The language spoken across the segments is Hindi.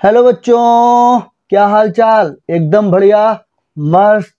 हेलो बच्चों, क्या हाल चाल। एकदम बढ़िया, मस्त।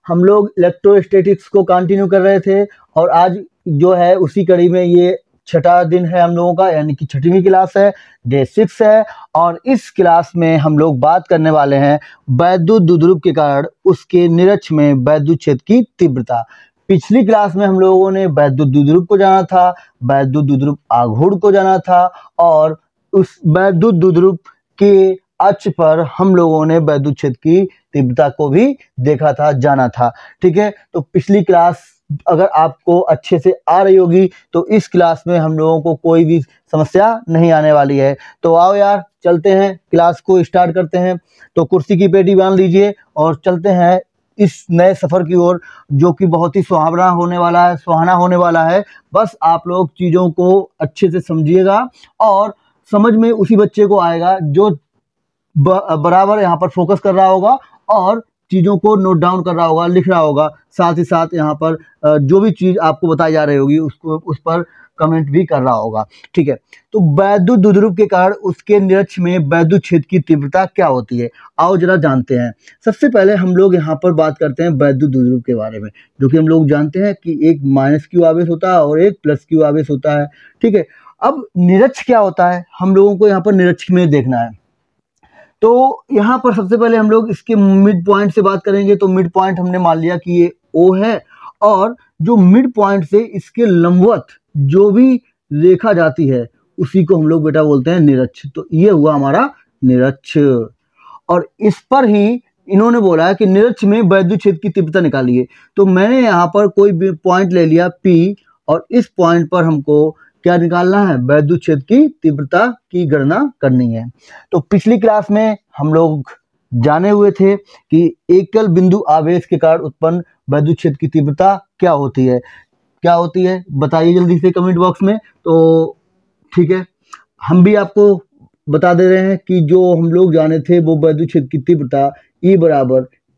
हम लोग इलेक्ट्रोस्टैटिक्स को कंटिन्यू कर रहे थे और आज जो है उसी कड़ी में ये छठा दिन है हम लोगों का, यानी कि छठवीं क्लास है, डे 6 है। और इस क्लास में हम लोग बात करने वाले हैं वैद्युत द्विध्रुव के कारण उसके निरक्ष में वैद्युत क्षेत्र की तीव्रता। पिछली क्लास में हम लोगों ने वैद्युत द्विध्रुव को जाना था, वैद्युत द्विध्रुव आघूर्ण को जाना था और उस वैद्युत द्विध्रुव के अक्ष पर हम लोगों ने वैद्युत क्षेत्र की तीव्रता को भी देखा था, जाना था। ठीक है, तो पिछली क्लास अगर आपको अच्छे से आ रही होगी तो इस क्लास में हम लोगों को कोई भी समस्या नहीं आने वाली है। तो आओ यार, चलते हैं, क्लास को स्टार्ट करते हैं। तो कुर्सी की पेटी बांध लीजिए और चलते हैं इस नए सफर की ओर, जो कि बहुत ही सुहावना होने वाला है। बस आप लोग चीज़ों को अच्छे से समझिएगा और समझ में उसी बच्चे को आएगा जो बराबर यहाँ पर फोकस कर रहा होगा और चीज़ों को नोट डाउन कर रहा होगा, लिख रहा होगा। साथ ही साथ यहाँ पर जो भी चीज़ आपको बताई जा रही होगी उसको उस पर कमेंट भी कर रहा होगा। ठीक है, तो वैद्युत द्विध्रुव के कारण उसके निरक्ष में वैद्युत क्षेत्र की तीव्रता क्या होती है, आओ जरा जानते हैं। सबसे पहले हम लोग यहाँ पर बात करते हैं वैद्युत द्विध्रुव के बारे में, जो कि हम लोग जानते हैं कि एक -q आवेश होता है और एक +q आवेश होता है। ठीक है, अब निरक्ष क्या होता है हम लोगों को यहाँ पर निरक्ष में देखना है। तो यहाँ पर सबसे पहले हम लोग इसके मिड पॉइंट से बात करेंगे। तो मिड पॉइंट हमने मान लिया कि ये O है और जो मिड पॉइंट से इसके लंबवत जो भी रेखा जाती है उसी को हम लोग बेटा बोलते हैं निरक्ष। तो ये हुआ हमारा निरक्ष और इस पर ही इन्होंने बोला है कि निरक्ष में वैद्युत क्षेत्र की तीव्रता निकालिए। तो मैंने यहाँ पर कोई पॉइंट ले लिया P और इस पॉइंट पर हमको क्या निकालना है, वैद्युत क्षेत्र की तीव्रता की गणना करनी है। तो पिछली क्लास में हम लोग जाने हुए थे कि एकल बिंदु आवेश के कारण उत्पन्न वैद्युत क्षेत्र की तीव्रता क्या होती है बताइए जल्दी से कमेंट बॉक्स में। तो ठीक है, हम भी आपको बता दे रहे हैं कि जो हम लोग जाने थे वो वैद्युत क्षेत्र की तीव्रता E =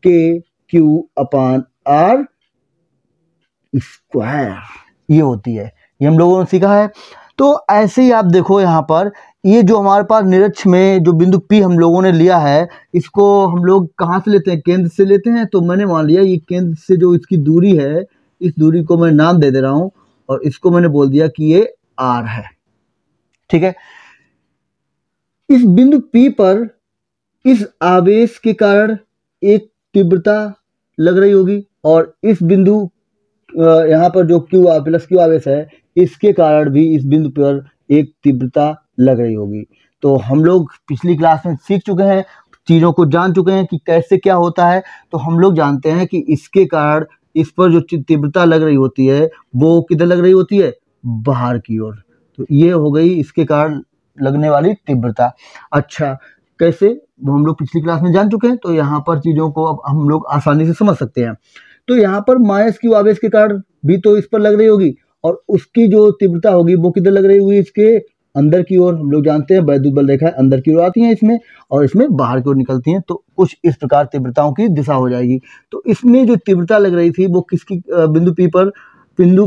KQ/R² ये होती है। ये हम लोगों ने सीखा है। तो ऐसे ही आप देखो यहाँ पर ये जो हमारे पास निरक्ष में जो बिंदु P हम लोगों ने लिया है, इसको हम लोग कहाँ से लेते हैं, केंद्र से लेते हैं। तो मैंने मान लिया ये केंद्र से जो इसकी दूरी है, इस दूरी को मैं नाम दे रहा हूँ और इसको मैंने बोल दिया कि ये R है। ठीक है, इस बिंदु P पर इस आवेश के कारण एक तीव्रता लग रही होगी और इस बिंदु यहाँ पर जो +q आवेश है इसके कारण भी इस बिंदु पर एक तीव्रता लग रही होगी। तो हम लोग पिछली क्लास में सीख चुके हैं, चीज़ों को जान चुके हैं कि कैसे क्या होता है। तो हम लोग जानते हैं कि इसके कारण इस पर जो तीव्रता लग रही होती है वो किधर लग रही होती है, बाहर की ओर। तो ये हो गई इसके कारण लगने वाली तीव्रता। अच्छा, कैसे वो हम लोग पिछली क्लास में जान चुके हैं। तो यहाँ पर चीज़ों को अब हम लोग आसानी से समझ सकते हैं। तो यहाँ पर -q आवेश के कारण भी तो इस पर लग रही होगी और उसकी जो तीव्रता होगी वो किधर लग रही होगी, इसके अंदर की ओर। हम लोग जानते हैं वैद्युत बल रेखाएं अंदर की ओर आती हैं इसमें और इसमें बाहर की ओर निकलती हैं। तो कुछ इस प्रकार तीव्रताओं की दिशा हो जाएगी। तो इसमें जो तीव्रता लग रही थी वो किसकी, बिंदु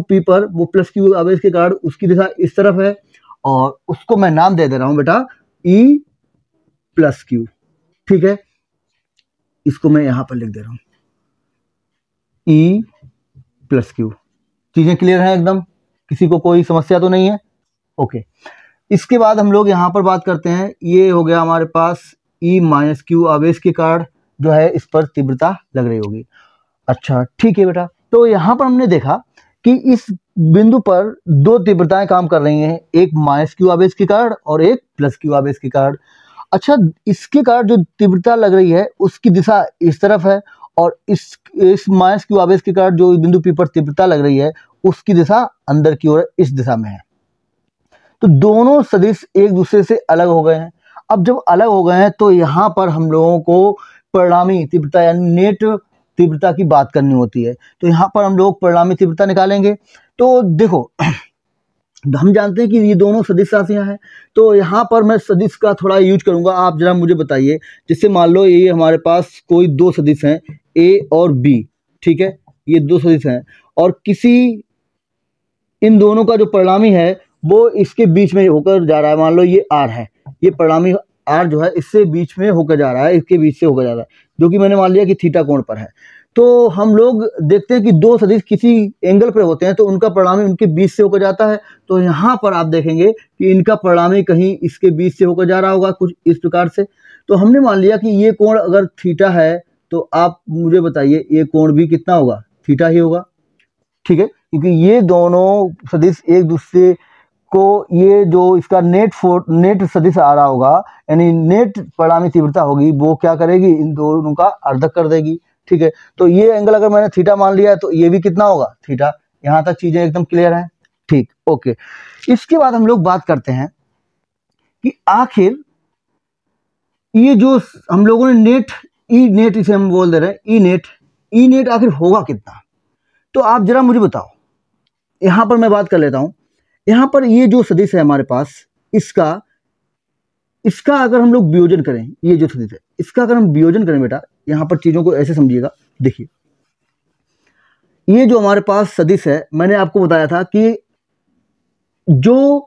P पर वो +q आवेश के कारण उसकी दिशा इस तरफ है और उसको मैं नाम दे रहा हूँ बेटा E+q। ठीक है, इसको मैं यहाँ पर लिख दे रहा हूँ E+q। चीजें क्लियर हैं एकदम, किसी को कोई समस्या तो नहीं है। ओके, इसके बाद हम लोग यहाँ पर बात करते हैं, ये हो गया हमारे पास E-q आवेश के कारण जो है इस पर तीव्रता लग रही होगी। अच्छा ठीक है बेटा, तो यहाँ पर हमने देखा कि इस बिंदु पर दो तीव्रताएं काम कर रही हैं, एक -q आवेश के कारण और एक +q आवेश के कारण। अच्छा, इसके कारण जो तीव्रता लग रही है उसकी दिशा इस तरफ है और इस -q आवेश के कारण जो बिंदु P पर तीव्रता लग रही है उसकी दिशा अंदर की ओर इस दिशा में है। तो दोनों सदिश एक दूसरे से अलग हो गए हैं। अब जब अलग हो गए हैं तो यहाँ पर हम लोगों को परिणामी तीव्रता यानी नेट तीव्रता की बात करनी होती है। तो यहाँ पर हम लोग परिणामी तीव्रता निकालेंगे। तो देखो हम जानते हैं कि ये दोनों सदिश राशियां हैं। तो यहाँ पर मैं सदिश का थोड़ा यूज करूंगा, आप जरा मुझे बताइए। जैसे मान लो ये हमारे पास कोई दो सदिश हैं A और B। ठीक है, ये दो सदिश हैं और किसी इन दोनों का जो परिणामी है वो इसके बीच में होकर जा रहा है। मान लो ये R है, ये परिणामी आर जो है इससे बीच में होकर जा रहा है, इसके बीच से होकर जा रहा है, जो कि मैंने मान लिया कि थीटा कोण पर है। तो हम लोग देखते हैं कि दो सदिश किसी एंगल पर होते हैं तो उनका परिणामी उनके बीच से होकर जाता है। तो यहाँ पर आप देखेंगे कि इनका परिणामी कहीं इसके बीच से होकर जा रहा होगा, कुछ इस प्रकार से। तो हमने मान लिया कि ये कोण अगर थीटा है तो आप मुझे बताइए ये कोण भी कितना होगा, थीटा ही होगा, ठीक है, क्योंकि ये दोनों सदिश एक दूसरे को, ये जो इसका नेट सदिश आ रहा होगा, यानी नेट परिणामी तीव्रता होगी, वो क्या करेगी, इन दोनों का अर्धक कर देगी, ठीक है। तो ये एंगल अगर मैंने थीटा मान लिया है तो ये भी कितना होगा, थीटा। यहां तक चीजें एकदम क्लियर हैं, ठीक, ओके। इसके बाद हम लोग बात करते हैं कि आखिर ये जो हम लोगों ने नेट, ई नेट इसे हम बोल दे रहे हैं, ई नेट आखिर होगा कितना। तो आप जरा मुझे बताओ, यहां पर मैं बात कर लेता हूं। यहां पर ये जो सदिश है हमारे पास, इसका अगर हम लोग वियोजन करें, ये जो सदिश है इसका अगर हम वियोजन करें बेटा, यहां पर चीजों को ऐसे समझिएगा। देखिए ये जो हमारे पास सदिश है, मैंने आपको बताया था कि जो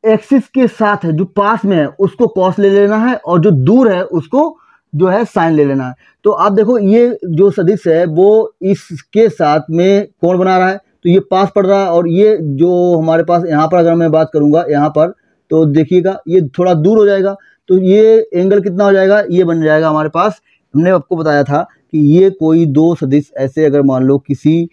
एक्सिस के साथ है, जो पास में है उसको कॉस ले लेना है, और जो दूर है उसको जो है साइन ले लेना है। तो आप देखो ये जो सदिश है वो इसके साथ में कोण बना रहा है, तो ये पास पड़ रहा है, और ये जो हमारे पास यहाँ पर अगर मैं बात करूंगा यहाँ पर, तो देखिएगा ये थोड़ा दूर हो जाएगा, तो ये एंगल कितना हो जाएगा, ये बन जाएगा हमारे पास। हमने आपको बताया था कि ये कोई दो सदिश ऐसे, अगर मान लो किसी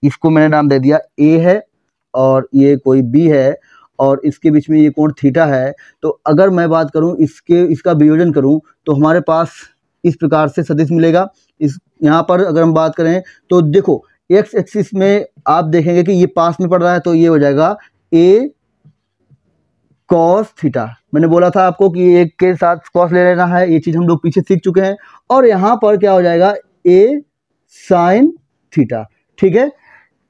इसको मैंने नाम दे दिया ए है और ये कोई बी है और इसके बीच में ये कोण थीटा है, तो अगर मैं बात करूं इसका वियोजन करूं तो हमारे पास इस प्रकार से सदिश मिलेगा। इस यहाँ पर अगर हम बात करें तो देखो एक्स एक्सिस में आप देखेंगे कि ये पास में पड़ रहा है, तो ये हो जाएगा ए कॉस थीटा। मैंने बोला था आपको कि एक के साथ कॉस ले लेना है, ये चीज हम लोग पीछे सीख चुके हैं। और यहाँ पर क्या हो जाएगा, ए साइन थीटा, ठीक है।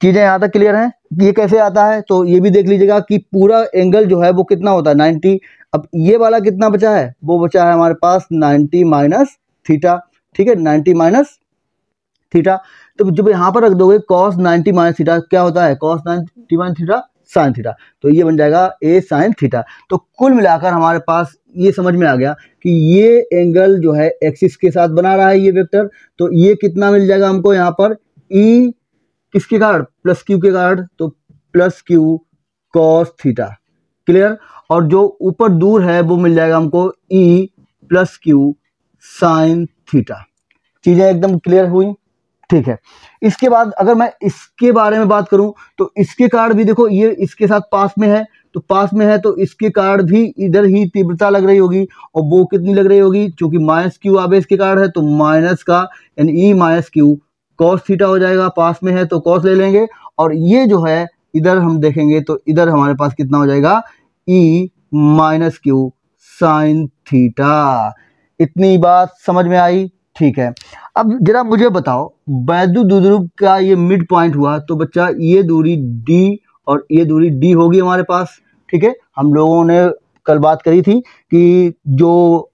चीजें यहाँ तक क्लियर हैं। ये कैसे आता है तो ये भी देख लीजिएगा कि पूरा एंगल जो है वो कितना होता है, 90। अब ये वाला कितना बचा है, वो बचा है हमारे पास 90 माइनस थीटा, ठीक है, 90 माइनस थीटा। तो जब यहाँ पर रख दोगे cos 90 माइनस थीटा, क्या होता है cos 90 minus theta sine theta, तो ये बन जाएगा a साइन थीटा। तो कुल मिलाकर हमारे पास ये समझ में आ गया कि ये एंगल जो है एक्सिस के साथ बना रहा है ये वेक्टर, तो ये कितना मिल जाएगा हमको यहाँ पर, e किसके कारण, प्लस क्यू के कारण, तो plus Q cos theta, clear. और जो ऊपर दूर है वो मिल जाएगा हमको e plus Q sine theta. चीजें एकदम क्लियर हुई, ठीक है। इसके बाद अगर मैं इसके बारे में बात करूं तो इसके कारण भी देखो ये इसके साथ पास में है, तो पास में है तो इसके कारण भी इधर ही तीव्रता लग रही होगी, और वो कितनी लग रही होगी, क्योंकि माइनस क्यू आवेश के कारण है तो माइनस का यानी E minus Q cos theta हो जाएगा, पास में है तो कॉस ले लेंगे। और ये जो है इधर हम देखेंगे तो इधर हमारे पास कितना हो जाएगा, E minus Q sine theta. इतनी बात समझ में आई, ठीक है। अब जरा मुझे बताओ वैद्युत द्विध्रुव का ये मिड पॉइंट हुआ, तो बच्चा ये दूरी d और ये दूरी d होगी हमारे पास, ठीक है। हम लोगों ने कल बात करी थी कि जो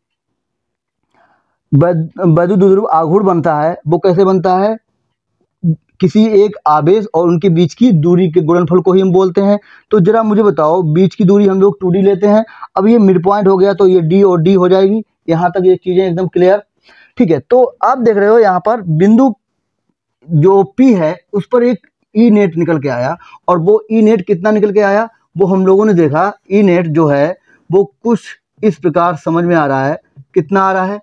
वैद्युत द्विध्रुव आघूर्ण बनता है वो कैसे बनता है, किसी एक आवेश और उनके बीच की दूरी के गुणनफल को ही हम बोलते हैं। तो जरा मुझे बताओ बीच की दूरी हम लोग 2d लेते हैं। अब ये मिड पॉइंट हो गया तो ये d और d हो जाएगी, यहाँ तक ये चीजें एकदम क्लियर, ठीक है। तो आप देख रहे हो यहाँ पर बिंदु जो P है उस पर एक ई नेट निकल के आया, और वो ई नेट कितना निकल के आया वो हम लोगों ने देखा, ई नेट जो है वो कुछ इस प्रकार समझ में आ रहा है। कितना आ रहा है,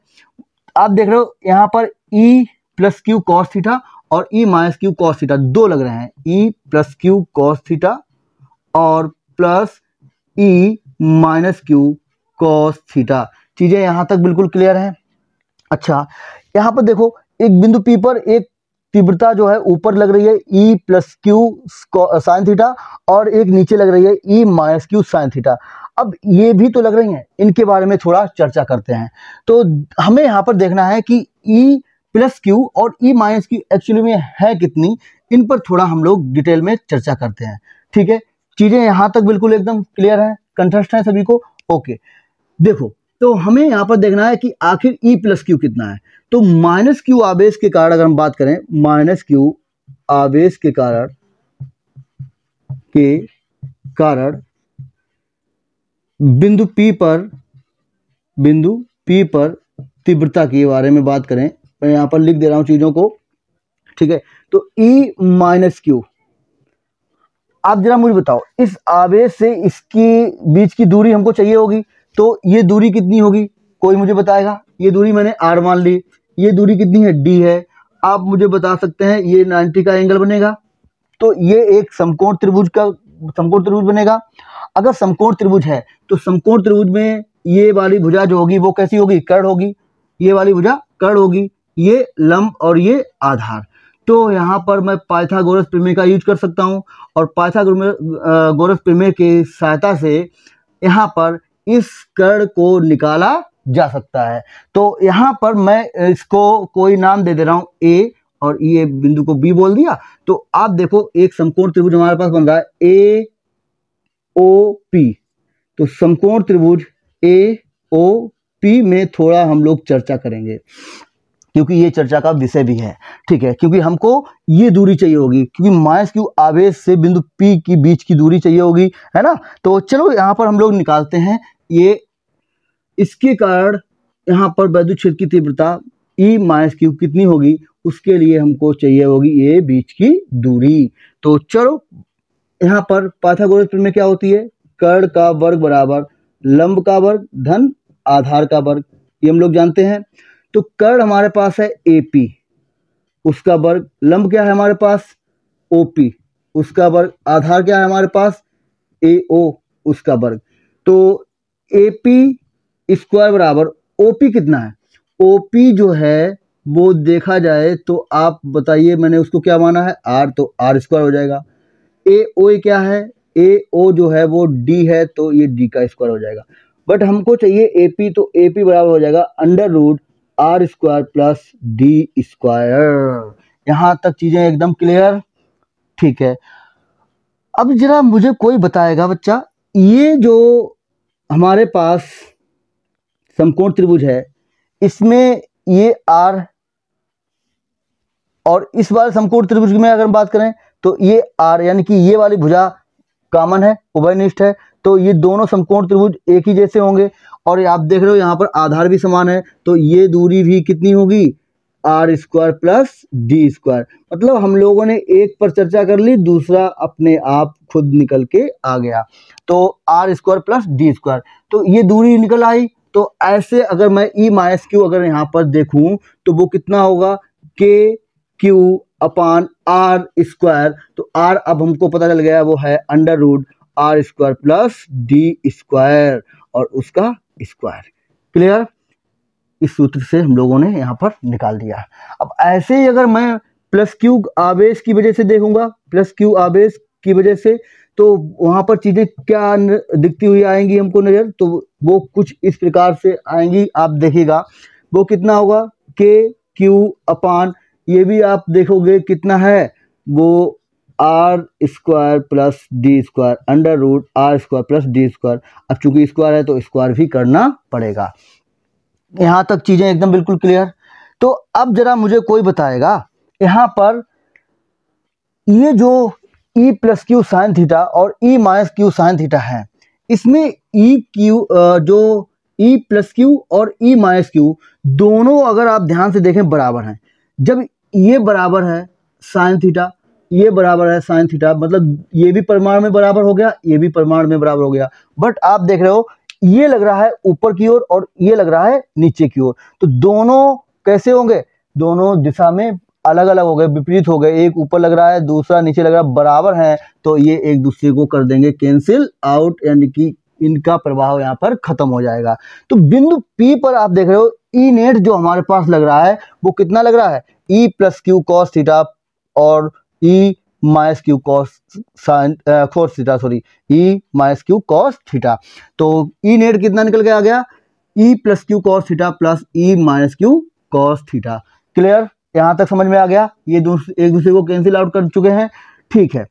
आप देख रहे हो यहाँ पर E plus Q cos theta और E minus Q cos theta दो लग रहे हैं, E plus Q cos theta और plus E minus Q cos theta. चीजें यहाँ तक बिल्कुल क्लियर हैं। अच्छा, यहाँ पर देखो एक बिंदु P पर एक तीव्रता जो है ऊपर लग रही है E plus Q sine theta, और एक नीचे लग रही है E minus Q sine theta. अब ये भी तो लग रही हैं, इनके बारे में थोड़ा चर्चा करते हैं। तो हमें यहाँ पर देखना है कि E प्लस क्यू और E माइनस क्यू एक्चुअली में है कितनी, इन पर थोड़ा हम लोग डिटेल में चर्चा करते हैं, ठीक है। चीजें यहाँ तक बिल्कुल एकदम क्लियर है, कंठस्थ है सभी को, ओके। देखो तो हमें यहाँ पर देखना है कि आखिर E प्लस क्यू कितना है। तो माइनस क्यू आवेश के कारण अगर हम बात करें, माइनस क्यू आवेश के कारण बिंदु P पर बिंदु P पर तीव्रता के बारे में बात करें, मैं यहाँ पर लिख दे रहा हूँ चीज़ों को, ठीक है। तो E माइनस क्यू, आप जरा मुझे बताओ, इस आवेश से इसकी बीच की दूरी हमको चाहिए होगी, तो ये दूरी कितनी होगी, कोई मुझे बताएगा? ये दूरी मैंने R मान ली, ये दूरी कितनी है, D है। आप मुझे बता सकते हैं ये 90 का एंगल बनेगा, तो ये एक समकोण त्रिभुज बनेगा। अगर समकोण त्रिभुज है तो समकोण त्रिभुज में ये वाली भुजा जो होगी वो कैसी होगी, कर्ण होगी, ये वाली भुजा कर्ण होगी, ये लंब और ये आधार। तो यहाँ पर मैं पाइथागोरस प्रमेय का यूज कर सकता हूँ, और पाइथागोरस प्रमेय की सहायता से यहाँ पर इस कर्ण को निकाला जा सकता है। तो यहाँ पर मैं इसको कोई नाम दे दे रहा हूँ A, और ये बिंदु को B बोल दिया। तो आप देखो एक समकोण त्रिभुज हमारे पास बन रहा है AOP। तो समकोण त्रिभुज AOP में थोड़ा हम लोग चर्चा करेंगे, क्योंकि ये चर्चा का विषय भी है, ठीक है। क्योंकि हमको ये दूरी चाहिए होगी, क्योंकि माइनस क्यू आवेश से बिंदु P की बीच की दूरी चाहिए होगी, है ना। तो चलो यहाँ पर हम लोग निकालते हैं। ये इसके कारण यहाँ पर वैद्युत क्षेत्र की तीव्रता E माइनस क्यू कितनी होगी, उसके लिए हमको चाहिए होगी ये बीच की दूरी। तो चलो यहाँ पर पाइथागोरस प्रमेय क्या होती है, कर्ण का वर्ग बराबर लंब का वर्ग धन आधार का वर्ग, ये हम लोग जानते हैं। तो कर्ण हमारे पास है AP, उसका वर्ग, लंब क्या है हमारे पास OP, उसका वर्ग, आधार क्या है हमारे पास AO, उसका वर्ग। तो AP स्क्वायर बराबर OP कितना है, OP जो है वो देखा जाए तो आप बताइए, मैंने उसको क्या माना है R, तो R स्क्वायर हो जाएगा। AO क्या है, AO जो है वो D है, तो ये D का स्क्वायर हो जाएगा। बट हमको चाहिए AP, तो AP बराबर हो जाएगा under root R square plus D square. यहाँ तक चीजें एकदम क्लियर, ठीक है। अब जरा मुझे कोई बताएगा बच्चा, ये जो हमारे पास समकोण त्रिभुज है, इसमें ये R, और इस बार समकोण त्रिभुज में अगर बात करें तो ये R, यानी कि ये वाली भुजा कॉमन है, उभयनिष्ठ है, तो ये दोनों समकोण त्रिभुज एक ही जैसे होंगे। और आप देख रहे हो यहाँ पर आधार भी समान है, तो ये दूरी भी कितनी होगी, R square plus D square. मतलब हम लोगों ने एक पर चर्चा कर ली, दूसरा अपने आप खुद निकल के आ गया। तो R square plus D square, तो ये दूरी निकल आई। तो ऐसे अगर मैं E माइनस क्यू अगर यहाँ पर देखूं तो वो कितना होगा, KQ अपान R स्क्वायर। तो R अब हमको पता चल गया वो है under root R square plus D square और उसका स्क्वायर। क्लियर, इस सूत्र से हम लोगों ने यहाँ पर निकाल दिया। अब ऐसे ही अगर मैं प्लस क्यू आवेश की वजह से देखूंगा, प्लस क्यू आवेश की वजह से, तो वहाँ पर चीज़ें क्या दिखती हुई आएंगी हमको नज़र, तो वो कुछ इस प्रकार से आएंगी। आप देखिएगा वो कितना होगा, KQ अपान, ये भी आप देखोगे कितना है, वो R square plus D square under root R square plus D square. अब चूंकि स्क्वायर है तो स्क्वायर भी करना पड़ेगा। यहाँ तक चीज़ें एकदम बिल्कुल क्लियर। तो अब जरा मुझे कोई बताएगा, यहाँ पर ये जो E plus Q sine theta और E minus Q sine theta है, इसमें जो E प्लस क्यू और E माइनस क्यू दोनों अगर आप ध्यान से देखें बराबर हैं। जब ये बराबर है साइन थीटा, ये बराबर है साइन थीटा, मतलब ये भी परिमाण में बराबर हो गया, ये भी परिमाण में बराबर हो गया। बट आप देख रहे हो ये लग रहा है ऊपर की ओर और ये लग रहा है नीचे की ओर, तो दोनों कैसे होंगे, दोनों दिशा में अलग अलग हो गए, विपरीत हो गए। एक ऊपर लग रहा है, दूसरा नीचे लग रहा है, बराबर है, तो ये एक दूसरे को कर देंगे कैंसिल आउट, यानी कि इनका प्रभाव यहाँ पर खत्म हो जाएगा। तो बिंदु P पर आप देख रहे हो E नेट जो हमारे पास लग रहा है वो कितना लग रहा है, E plus Q cos theta और E minus Q cos theta, sorry E minus Q cos theta. तो E नेट कितना निकल के आ गया, E plus Q cos theta plus E minus Q cos theta. Clear, यहाँ तक समझ में आ गया, ये एक दूसरे को कैंसिल आउट कर चुके हैं, ठीक है।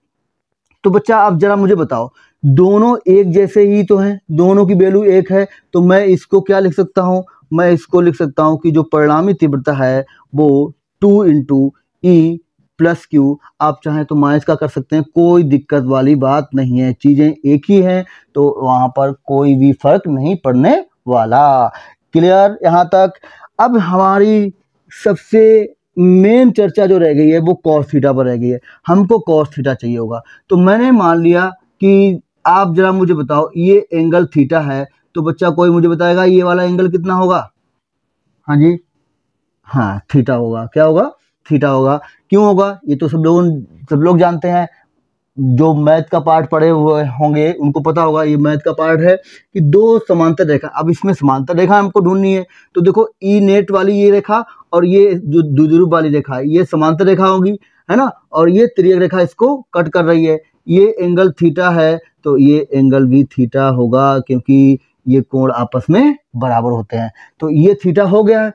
तो बच्चा आप जरा मुझे बताओ, दोनों एक जैसे ही तो हैं, दोनों की वैल्यू एक है, तो मैं इसको क्या लिख सकता हूँ, मैं इसको लिख सकता हूँ कि जो परिणामी तीव्रता है वो 2 इंटू E प्लस क्यू, आप चाहें तो माइनस का कर सकते हैं, कोई दिक्कत वाली बात नहीं है, चीज़ें एक ही हैं, तो वहाँ पर कोई भी फर्क नहीं पड़ने वाला। क्लियर यहाँ तक। अब हमारी सबसे मेन चर्चा जो रह गई है वो कॉस थीटा पर रह गई है। हमको कॉस थीटा चाहिए होगा, तो मैंने मान लिया कि आप जरा मुझे बताओ ये एंगल थीटा है, तो बच्चा कोई मुझे बताएगा ये वाला एंगल कितना होगा? हाँ जी, हाँ थीटा होगा। क्या होगा? थीटा होगा। क्यों होगा? ये तो सब लोग जानते हैं। जो मैथ का पार्ट पढ़े हुए होंगे उनको पता होगा, ये मैथ का पार्ट है कि दो समांतर रेखा। अब इसमें समांतर रेखा हमको ढूंढनी है, तो देखो ई नेट वाली ये रेखा और ये जो द्विध्रुव वाली रेखा है ये समांतर रेखा होगी, है ना, और ये तिर्यक रेखा इसको कट कर रही है। ये एंगल थीटा है, तो ये एंगल भी थीटा होगा, क्योंकि ये कोण आपस में बराबर होते हैं। तो ये थीटा हो गया है।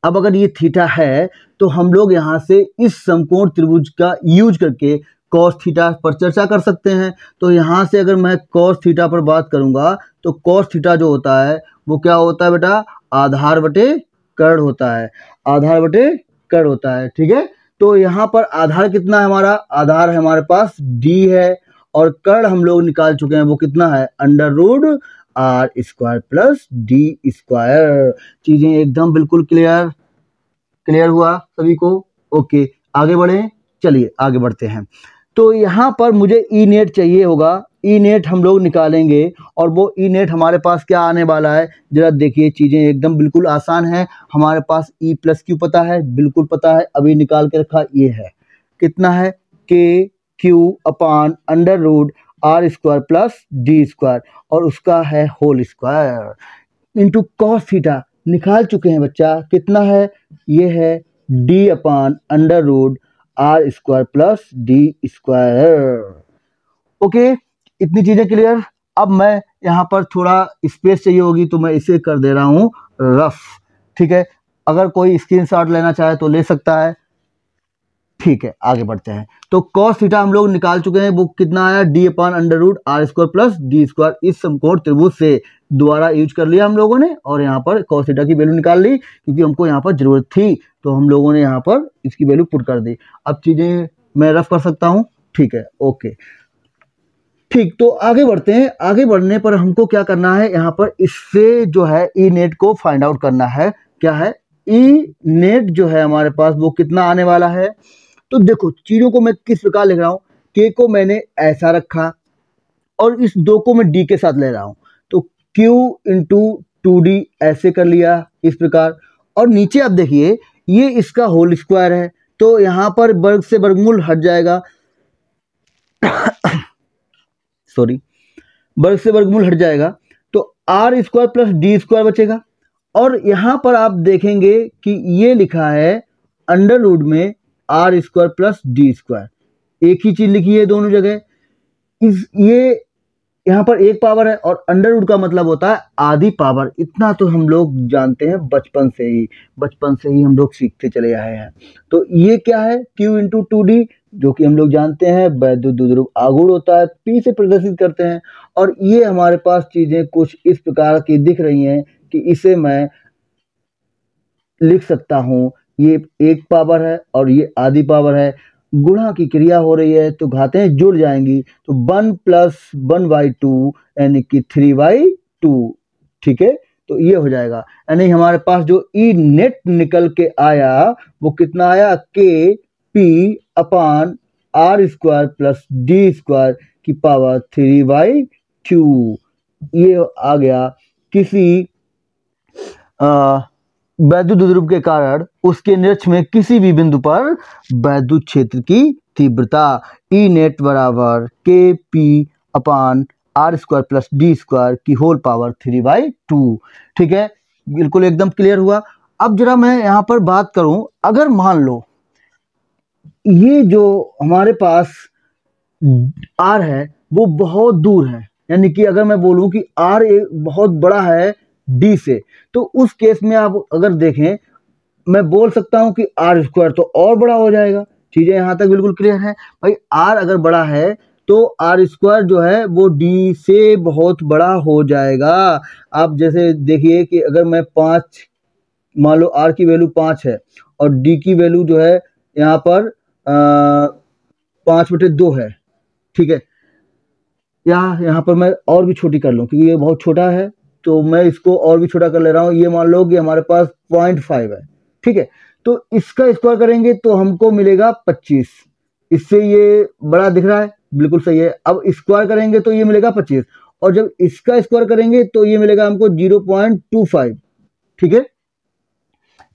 अब अगर ये थीटा है तो हम लोग यहाँ से इस समकोण त्रिभुज का यूज करके कॉस थीटा पर चर्चा कर सकते हैं। तो यहाँ से अगर मैं कॉस थीटा पर बात करूंगा तो कॉस थीटा जो होता है वो क्या होता है बेटा? आधार बटे कर्ण होता है। आधार बटे कर्ण होता है, ठीक है। तो यहाँ पर आधार कितना है हमारा? आधार है हमारे पास डी है, और कर्ण हम लोग निकाल चुके हैं, वो कितना है? Under root R square plus D square. चीजें एकदम बिल्कुल क्लियर हुआ सभी को? ओके, आगे बढ़े। चलिए आगे बढ़ते हैं। तो यहाँ पर मुझे ई नेट चाहिए होगा। ई नेट हम लोग निकालेंगे, और वो ई नेट हमारे पास क्या आने वाला है? जरा देखिए, चीज़ें एकदम बिल्कुल आसान है। हमारे पास ई प्लस क्यू पता है, बिल्कुल पता है, अभी निकाल के रखा। ये है कितना है? K Q upon under root R square plus D square, और उसका है whole square into cos theta. निकाल चुके हैं बच्चा, कितना है? ये है D upon under root R square plus D square. Okay, इतनी चीजें क्लियर। अब मैं यहाँ पर थोड़ा स्पेस चाहिए होगी, तो मैं इसे कर दे रहा हूँ रफ, ठीक है। अगर कोई स्क्रीनशॉट लेना चाहे तो ले सकता है, ठीक है। आगे बढ़ते हैं। तो कॉस थीटा हम लोग निकाल चुके हैं, वो कितना आया? D upon under root R square plus D square. इस समकोण त्रिभुज से दोबारा यूज कर लिया हम लोगों ने, और यहाँ पर कॉस थीटा की वैल्यू निकाल ली, क्योंकि हमको यहाँ पर जरूरत थी, तो हम लोगों ने यहाँ पर इसकी वैल्यू पुट कर दी। अब चीजें मैं रफ कर सकता हूँ, ठीक है। ओके, ठीक, तो आगे बढ़ते हैं। आगे बढ़ने पर हमको क्या करना है? यहाँ पर इससे जो है ई नेट को फाइंड आउट करना है। क्या है? ई नेट जो है हमारे पास वो कितना आने वाला है? तो देखो चीजों को मैं किस प्रकार लिख रहा हूं। के को मैंने ऐसा रखा, और इस दो को मैं डी के साथ ले रहा हूं, तो Q इंटू 2D ऐसे कर लिया इस प्रकार। और नीचे आप देखिए ये इसका होल स्क्वायर है, तो यहां पर वर्ग से वर्गमूल हट जाएगा सॉरी, वर्ग से वर्गमूल हट जाएगा, तो R square plus D square बचेगा। और यहां पर आप देखेंगे कि ये लिखा है अंडर रूट में R square plus D square, एक ही चीज लिखी है दोनों जगह। ये यहाँ पर एक पावर है, और अंडर रूट का मतलब होता है आधी पावर। इतना तो हम लोग जानते हैं बचपन से ही हम लोग सीखते चले आए हैं। तो ये क्या है? Q इंटू 2D, जो कि हम लोग जानते हैं वैद्युत द्विध्रुव आघूर्ण होता है, P से प्रदर्शित करते हैं। और ये हमारे पास चीजें कुछ इस प्रकार की दिख रही हैं कि इसे मैं लिख सकता हूं, ये एक पावर है और ये आधी पावर है, गुणा की क्रिया हो रही है, तो घातें जुड़ जाएंगी, तो 1 प्लस 1/2 यानी कि 3/2, ठीक है। तो ये हो जाएगा, यानी हमारे पास जो ई नेट निकल के आया वो कितना आया? K P upon R square plus D square की पावर 3/2। ये आ गया किसी वैद्युत द्विध्रुव के कारण उसके निरक्ष में किसी भी बिंदु पर वैद्युत क्षेत्र की तीव्रता। ई नेट बराबर K P upon R square plus D square की होल पावर 3/2, ठीक है। बिल्कुल एकदम क्लियर हुआ। अब जरा मैं यहाँ पर बात करूं, अगर मान लो ये जो हमारे पास आर है वो बहुत दूर है, यानी कि अगर मैं बोलूं कि आर बहुत बड़ा है डी से, तो उस केस में आप अगर देखें, मैं बोल सकता हूं कि आर स्क्वायर तो और बड़ा हो जाएगा। चीजें यहां तक बिल्कुल क्लियर है भाई। आर अगर बड़ा है तो आर स्क्वायर जो है वो डी से बहुत बड़ा हो जाएगा। आप जैसे देखिए कि अगर मैं 5, मान लो आर की वैल्यू 5 है और डी की वैल्यू जो है यहाँ पर 5/2 है, ठीक है। या यहाँ पर मैं और भी छोटी कर लूँ क्योंकि ये बहुत छोटा है, तो मैं इसको और भी छोटा कर ले रहा हूँ। ये मान लो कि हमारे पास 0.5 है, ठीक है। तो इसका स्क्वायर करेंगे तो हमको मिलेगा 25। इससे ये बड़ा दिख रहा है, बिल्कुल सही है। अब स्क्वायर करेंगे तो ये मिलेगा 25, और जब इसका स्क्वायर करेंगे तो ये मिलेगा हमको 0.25, ठीक है।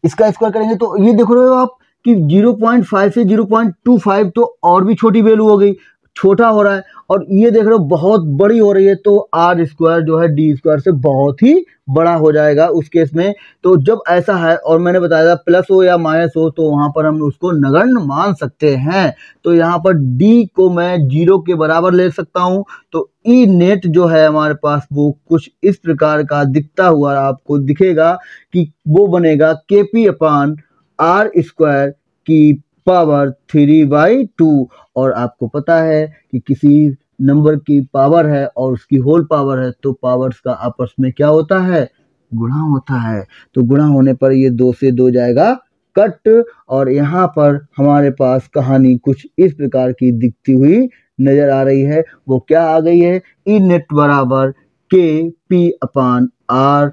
इसका स्क्वायर करेंगे तो ये देख रहे हो आप कि 0.5 से 0.25 तो और भी छोटी वैल्यू हो गई, छोटा हो रहा है, और ये देख रहे हो बहुत बड़ी हो रही है। तो आर स्क्वायर जो है डी स्क्वायर से बहुत ही बड़ा हो जाएगा उस केस में। तो जब ऐसा है, और मैंने बताया था प्लस हो या माइनस हो तो वहां पर हम उसको नगण्य मान सकते हैं। तो यहाँ पर डी को मैं 0 के बराबर ले सकता हूँ। तो ई नेट जो है हमारे पास वो कुछ इस प्रकार का दिखता हुआ आपको दिखेगा कि वो बनेगा KP अपान आर स्क्वायर की पावर 3/2। और आपको पता है कि किसी नंबर की पावर है और उसकी होल पावर है तो पावर्स का आपस में क्या होता है, गुणा होता है। तो गुणा होने पर ये 2 से 2 जाएगा कट, और यहाँ पर हमारे पास कहानी कुछ इस प्रकार की दिखती हुई नजर आ रही है। वो क्या आ गई है, ई नेट बराबर KP upon R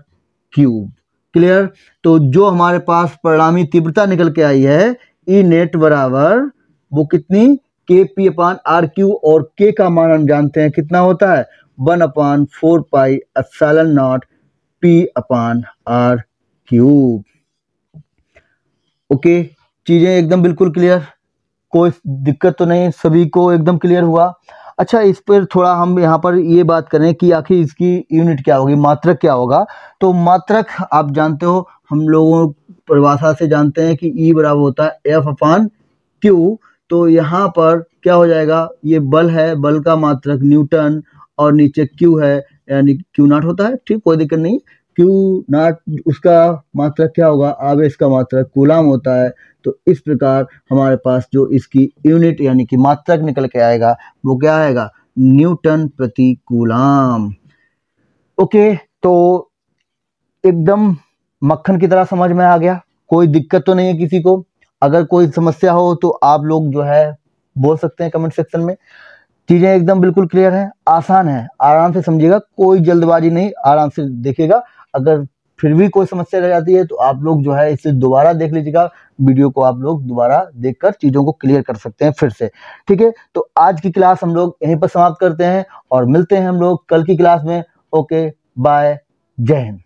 cube. Clear. तो जो हमारे पास परिणामी तीव्रता निकल के आई है ई नेट बराबर वो कितनी, KP अपान आर क्यू, और K का मान हम जानते हैं कितना होता है 1/4 pi epsilon naught P upon R cube. Okay, चीजें एकदम बिल्कुल क्लियर, कोई दिक्कत तो नहीं, सभी को एकदम क्लियर हुआ। अच्छा, इस पर थोड़ा हम यहाँ पर ये बात करें कि आखिर इसकी यूनिट क्या होगी, मात्रक क्या होगा। तो मात्रक आप जानते हो, हम लोगों परिभाषा से जानते हैं कि E बराबर होता है F अपान Q। तो यहाँ पर क्या हो जाएगा, ये बल है, बल का मात्रक न्यूटन, और नीचे Q है यानी Q नॉट होता है, ठीक, कोई दिक्कत नहीं। Q नॉट उसका मात्रक क्या होगा, आवेश का मात्रक कूलाम होता है। तो इस प्रकार हमारे पास जो इसकी यूनिट यानी कि मात्रक निकल के आएगा वो क्या आएगा, न्यूटन प्रति कूलाम। ओके, तो एकदम मक्खन की तरह समझ में आ गया, कोई दिक्कत तो नहीं है किसी को। अगर कोई समस्या हो तो आप लोग जो है बोल सकते हैं कमेंट सेक्शन में। चीजें एकदम बिल्कुल क्लियर हैं, आसान है, आराम से समझिएगा, कोई जल्दबाजी नहीं, आराम से देखिएगा। अगर फिर भी कोई समस्या रह जाती है तो आप लोग जो है इसे दोबारा देख लीजिएगा, वीडियो को आप लोग दोबारा देखकर चीजों को क्लियर कर सकते हैं फिर से, ठीक है। तो आज की क्लास हम लोग यहीं पर समाप्त करते हैं और मिलते हैं हम लोग कल की क्लास में। ओके, बाय, जय हिंद।